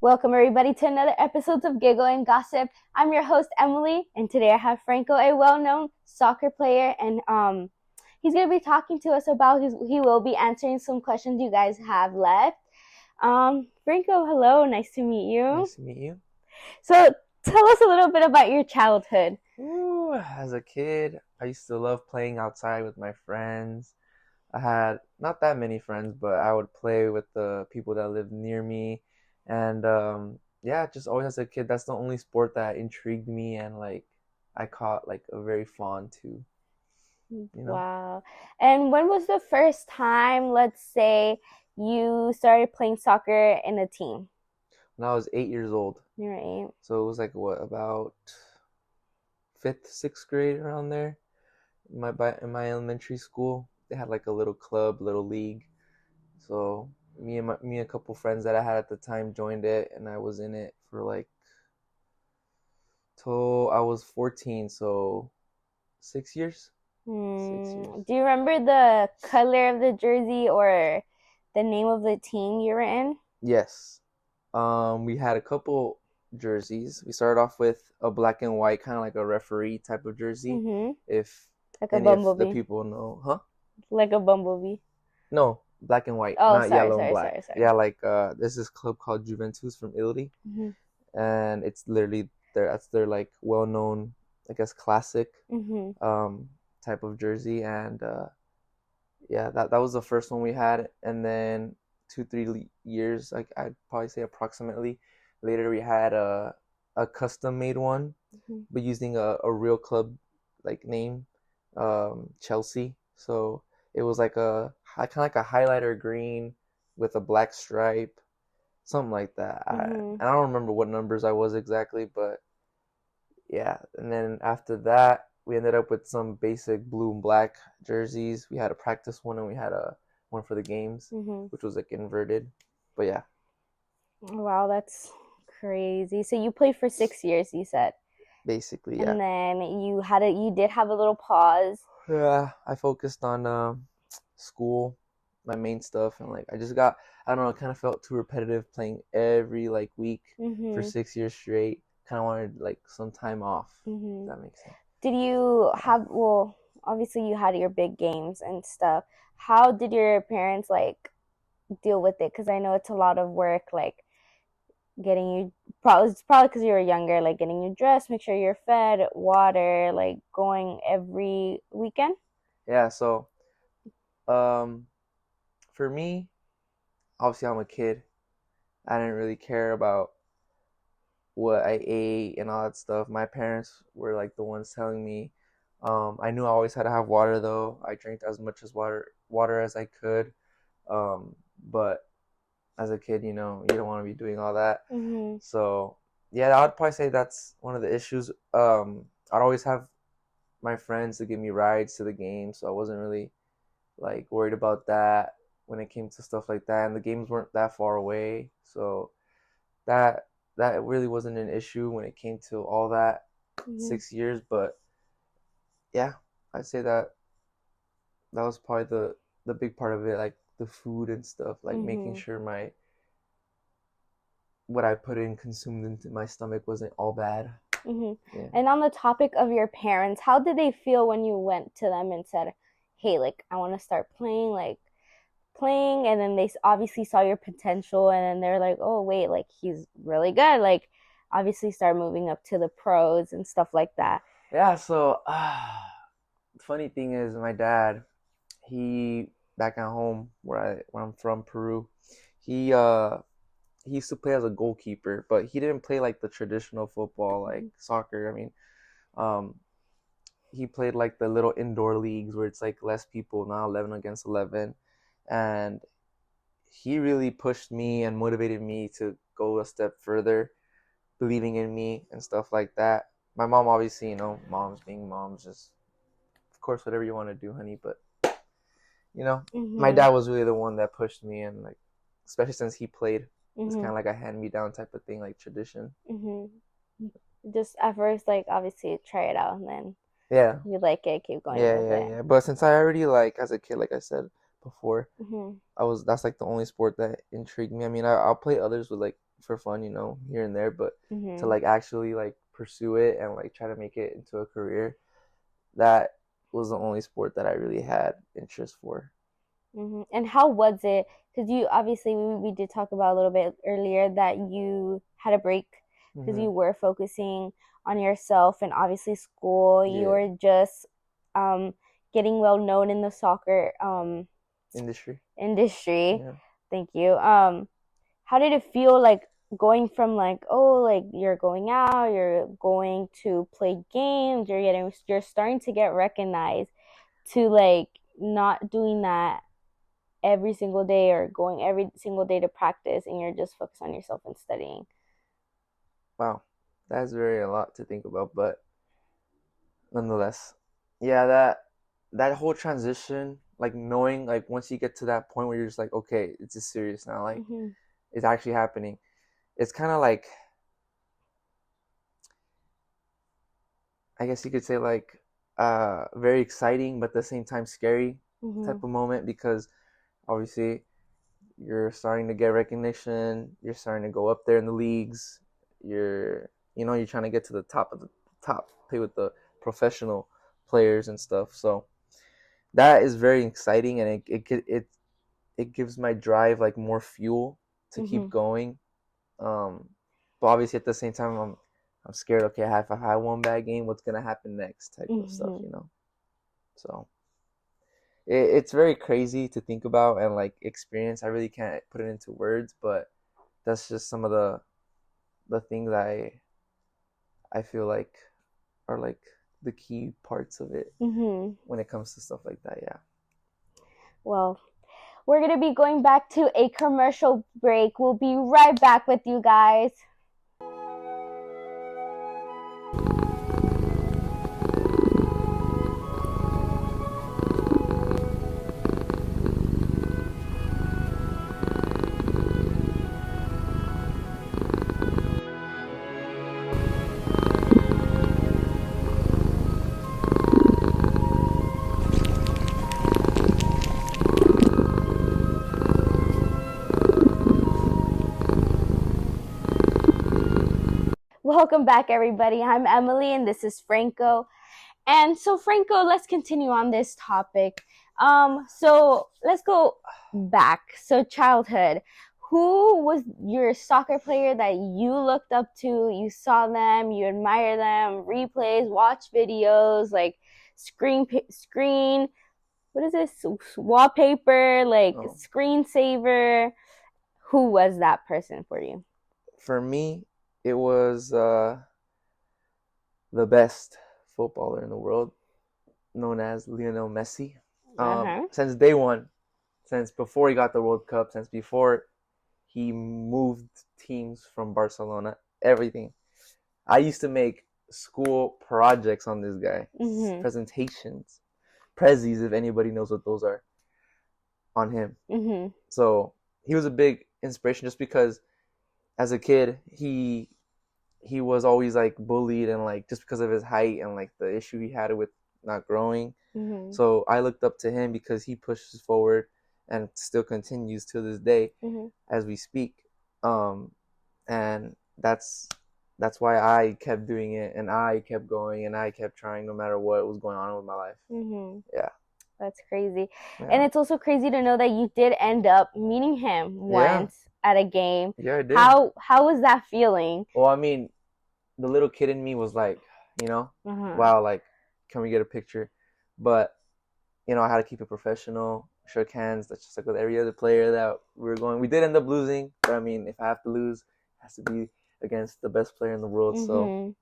Welcome everybody to another episode of Giggle and Gossip. I'm your host Emily, and today I have Franco, a well-known soccer player, and he's gonna be talking to us about he will be answering some questions you guys have left. Franco, hello, nice to meet you. Nice to meet you. So tell us a little bit about your childhood. Ooh, as a kid, I used to love playing outside with my friends. I had not that many friends, but I would play with the people that lived near me. And yeah, just always as a kid, that's the only sport that intrigued me and I caught like a very fond to, you know. Wow. And when was the first time, let's say, you started playing soccer in a team? When I was 8 years old. You're 8. So it was like about fifth, sixth grade around there. In my elementary school, they had like a little club, little league. So me and a couple friends that I had at the time joined it, and I was in it for like till I was 14, so 6 years. 6 years. Do you remember the color of the jersey or the name of the team you were in? Yes. We had a couple jerseys. We started off with a black and white, kind of like a referee type of jersey. Mm-hmm. If Like a If bumblebee. the people know, huh? Like a bumblebee. No, black and white, Oh, not sorry, yellow and sorry, black. sorry, sorry. Yeah, like there's this club called Juventus from Italy, Mm-hmm. and it's literally that's their like well-known, I guess, classic Mm-hmm. type of jersey. And yeah, that was the first one we had. And then 2 3 years, like I'd probably say approximately later, we had a custom made one, Mm-hmm. but using a real club like name, Chelsea. So it was like a kind of like a highlighter green with a black stripe, something like that. Mm-hmm. I don't remember what numbers I was exactly, but yeah. And then after that, we ended up with some basic blue and black jerseys. We had a practice one, and we had a one for the games, Mm-hmm. which was like inverted. But yeah, Wow, that's crazy. So you played for 6 years, you said. basically, yeah. And then you did have a little pause. Yeah, I focused on school, my main stuff, and like I don't know, it kind of felt too repetitive playing every like week for Mm-hmm. 6 years straight. Kind of wanted like some time off. Mm-hmm. If that makes sense. Did you have, well, obviously you had your big games and stuff. How did your parents like deal with it? Because I know it's a lot of work, like getting you, it's probably because you were younger, like getting you dressed, make sure you're fed, water, like going every weekend. Yeah, so um, for me, obviously I'm a kid. I didn't really care about what I ate and all that stuff. My parents were like the ones telling me. I knew I always had to have water though. I drank as much as water as I could. But as a kid, you don't want to be doing all that. Mm-hmm. So yeah, I would probably say that's one of the issues. I'd always have my friends to give me rides to the game, so I wasn't really like worried about that when it came to stuff like that. And the games weren't that far away, so that that really wasn't an issue when it came to all that. Mm-hmm. 6 years. But yeah, I'd say that was probably the big part of it, like the food and stuff, like making Mm-hmm. sure my what I put in consumed into my stomach wasn't all bad. Mm-hmm. Yeah. And on the topic of your parents, how did they feel when you went to them and said, hey, like I want to start playing, and then they obviously saw your potential, and then they're like, oh wait, like he's really good, like obviously start moving up to the pros and stuff like that. Yeah, so the funny thing is my dad, he back at home where I'm from, Peru, he used to play as a goalkeeper, but he didn't play like the traditional football, like soccer. I mean, um, he played like the little indoor leagues where it's like less people, now 11 against 11. And he really pushed me and motivated me to go a step further, believing in me and stuff like that. My mom, obviously, moms being moms, just of course whatever you want to do, honey. But my Mm-hmm. dad was really the one that pushed me, and like especially since he played, it's kind Mm-hmm. of like a hand me down type of thing, like tradition. Mm-hmm. Just at first, like obviously try it out, and then Yeah, you like it, keep going yeah, with yeah, it. yeah. But since I already like as a kid, like I said, before. Mm-hmm. That's like the only sport that intrigued me. I mean, I'll play others with like for fun, here and there, but to Mm-hmm. like actually like pursue it and like try to make it into a career, that was the only sport that I really had interest for. Mm-hmm. And how was it? Because you obviously we did talk about a little bit earlier that you had a break because Hmm. you were focusing on yourself and obviously school. You Yeah, were just um, getting well known in the soccer industry. industry. Yeah. Thank you. How did it feel like going from like, oh, like you're going out, you're going to play games, you're starting to get recognized, to like not doing that every single day or going every single day to practice and you're just focused on yourself and studying? Wow, that's very a lot to think about, but nonetheless, yeah, that whole transition, like knowing, like once you get to that point where you're just like, okay, it's just serious now, like Mm-hmm. it's actually happening. It's kind of like, I guess you could say like very exciting, but at the same time scary Mm-hmm. type of moment because obviously you're starting to get recognition, you're starting to go up there in the leagues, you're trying to get to the top of the top, play with the professional players and stuff. So that is very exciting, and it gives my drive like more fuel to Mm-hmm. keep going. Um, but obviously at the same time, I'm scared. Okay, if I have one bad game, what's gonna happen next? Type of stuff, Mm-hmm. So it's very crazy to think about and like experience. I really can't put it into words, but that's just some of the things I feel like are like the key parts of it Mm-hmm. when it comes to stuff like that. Yeah. Well, we're going to be going back to a commercial break. We'll be right back with you guys. Welcome back, everybody. I'm Emily, and this is Franco. And so, Franco, let's continue on this topic. So let's go back. So, childhood. Who was your soccer player that you looked up to? You saw them, you admire them, replays, watch videos, like screen. What is this? Wallpaper, like Oh, screensaver. Who was that person for you? for me, it was the best footballer in the world, known as Lionel Messi. Uh huh. Since day one, since before he got the World Cup, since before he moved teams from Barcelona, everything. I used to make school projects on this guy, Mhm. presentations, prezzies, if anybody knows what those are, on him. Mhm. So he was a big inspiration just because as a kid he was always like bullied and like just because of his height and like the issue he had with not growing. Mhm. So I looked up to him because he pushes forward and still continues to this day Mhm. as we speak. Um, and that's why I kept doing it and I kept going and I kept trying no matter what was going on with my life. Mhm. Yeah. That's crazy. And Yeah. it's also crazy to know that you did end up meeting him Yeah. once at a game. Yeah, I did. How was that feeling? Well, I mean, the little kid in me was like, Uh-huh. wow, like, can we get a picture? But I had to keep it professional. Shook hands. That's just like with every other player that we were going. We did end up losing, but I mean, if I have to lose, it has to be against the best player in the world. So Mhm.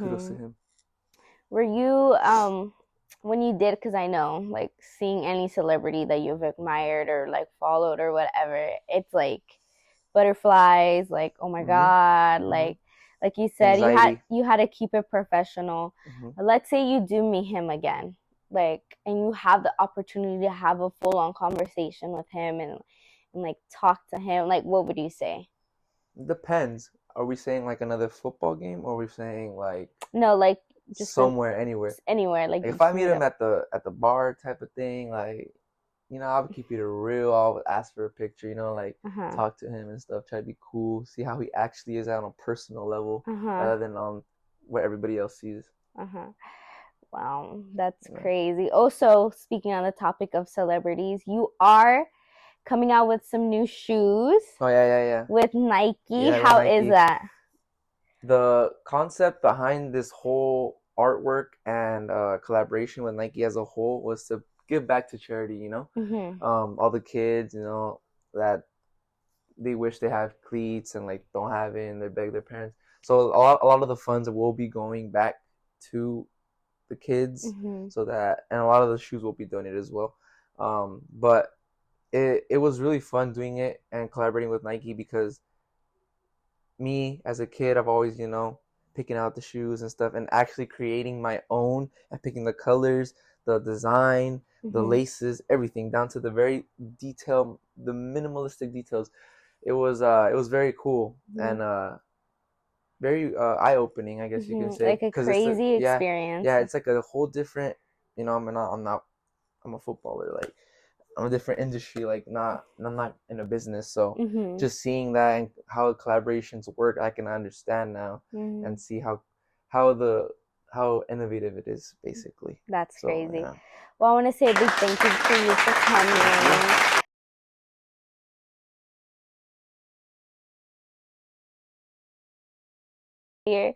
kudos to Mhm. him. Were you when you did, because I know like seeing any celebrity that you've admired or like followed or whatever, it's like butterflies, like oh my Yeah. god, Hmm. like you said, Anxiety. you had to keep it professional. Hmm. Let's say you do meet him again, like, and you have the opportunity to have a full on conversation with him and like talk to him, like what would you say? Depends. Are we saying like another football game, or are we saying like No, like just somewhere, anywhere? anywhere, like Like you if I just meet meet him him. at the bar type of thing, like I would keep it real. I would ask for a picture, like Uh-huh. talk to him and stuff, try to be cool, see how he actually is on a personal level Uh-huh. rather than on what everybody else sees. Uh-huh. Wow, that's Yeah. crazy. Also, speaking on the topic of celebrities, you are coming out with some new shoes Oh yeah, yeah, yeah. with Nike. Yeah, with How is Nike. that? The concept behind this whole artwork and collaboration with Nike as a whole was to give back to charity. Mm-hmm. All the kids, that they wish they have cleats and like don't have it, and they beg their parents. So a lot of the funds will be going back to the kids, Mm-hmm. so that, and a lot of the shoes will be donated as well. But it was really fun doing it and collaborating with Nike because me as a kid, I've always, picking out the shoes and stuff and actually creating my own and picking the colors, the design, the Mm-hmm. laces, everything down to the very detail, the minimalistic details. It was very cool Mm-hmm. and very eye opening, I guess you can Mm-hmm. say, Like a because it's crazy yeah, experience. yeah, it's like a whole different. I'm a footballer, like I'm a different industry, like I'm not in a business, so Mm-hmm. just seeing that and how collaborations work, I can understand now Mm-hmm. and see how the how innovative it is, basically. That's So crazy. yeah, Well, I want to say a big thank you for you for thank you. coming here.